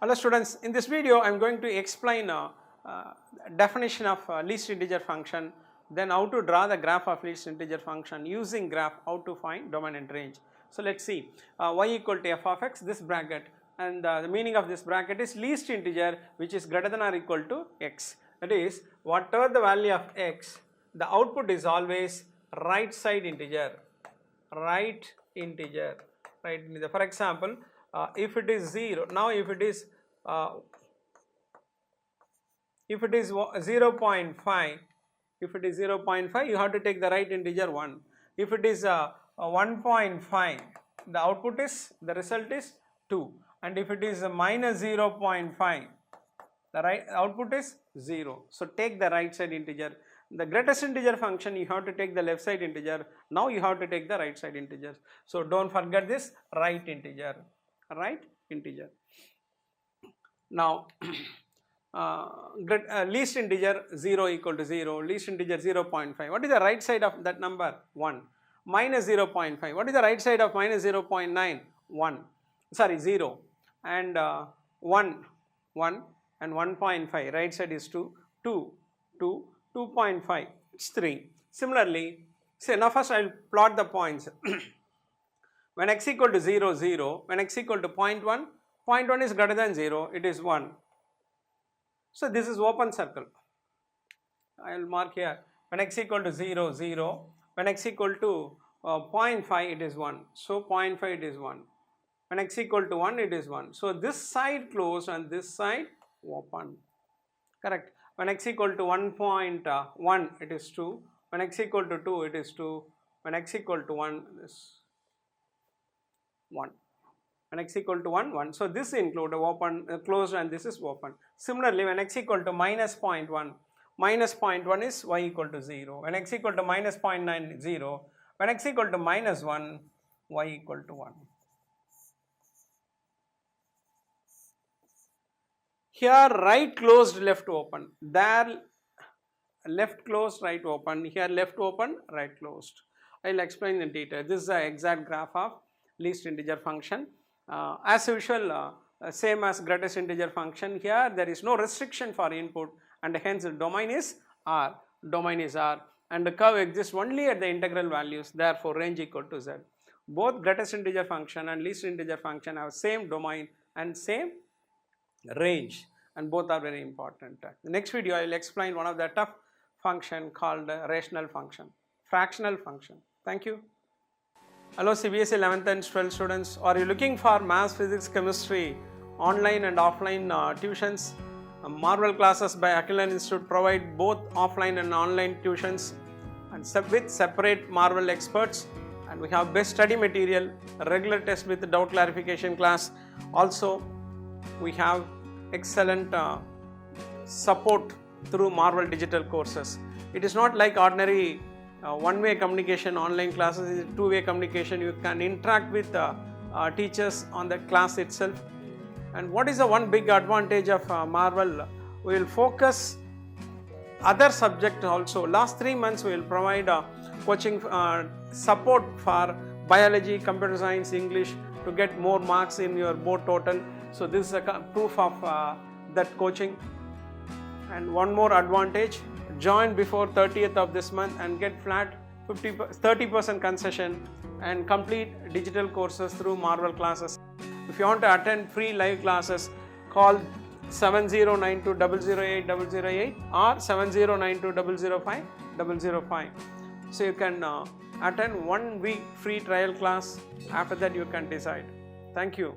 Hello students, in this video I am going to explain definition of least integer function, then how to draw the graph of least integer function, using graph how to find domain and range. So let us see y equal to f of x, this bracket, and the meaning of this bracket is least integer which is greater than or equal to x. That is, whatever the value of x, the output is always right side integer, right integer. For example, if it is 0, now if it is 0.5, if it is 0.5, you have to take the right integer 1. If it is 1.5, the output is, the result is 2, and if it is minus 0.5, the right output is 0. So take the right side integer. The greatest integer function, you have to take the left side integer. Now you have to take the right side integer. So don't forget this right integer, right integer. Now least integer 0 equal to 0, least integer 0.5. What is the right side of that number? 1. Minus 0.5. What is the right side of minus 0.9? 1. Sorry, 0. And 1 and 1.5. Right side is 2. 2.5. It's 3. Similarly, say now first I will plot the points. When x equal to 0, 0. When x equal to 0.1, 0.1 is greater than 0, it is 1. So this is open circle. I will mark here. When x equal to 0, 0. When x equal to 0.5, it is 1. So 0.5, it is 1. When x equal to 1, it is 1. So this side closed and this side open. Correct. When x equal to 1.1, it is 2. When x equal to 2, it is 2. When x equal to 1, this 1. When x equal to 1, 1. So this include open, closed, and this is open. Similarly, when x equal to minus 0.1, minus 0.1 is y equal to 0. When x equal to minus 0.9, 0. When x equal to minus 1, y equal to 1. Here right closed, left open. There left closed, right open. Here left open, right closed. I will explain in detail. This is the exact graph of least integer function. As usual, same as greatest integer function, here there is no restriction for input, and hence the domain is R. Domain is R, and the curve exists only at the integral values. Therefore, range equal to Z. Both greatest integer function and least integer function have same domain and same range, and both are very important. The next video I will explain one of the tough function called rational function, fractional function. Thank you. Hello CBSE 11th and 12th students. Are you looking for maths, physics, chemistry, online and offline tuitions? Marvel classes by Akilan Institute provide both offline and online tuitions, and with separate Marvel experts, and we have best study material, regular test with doubt clarification class. Also, we have excellent support through Marvel digital courses. It is not like ordinary one-way communication. Online classes is two-way communication. You can interact with teachers on the class itself. And what is the one big advantage of Marvel? We will focus other subject also. Last 3 months we will provide coaching support for biology, computer science, English to get more marks in your board total. So this is a proof of that coaching. And one more advantage, join before 30th of this month and get flat 30% concession and complete digital courses through Marvel classes. If you want to attend free live classes, call 7092008008 or 7092005005. So you can attend 1 week free trial class. After that you can decide. Thank you.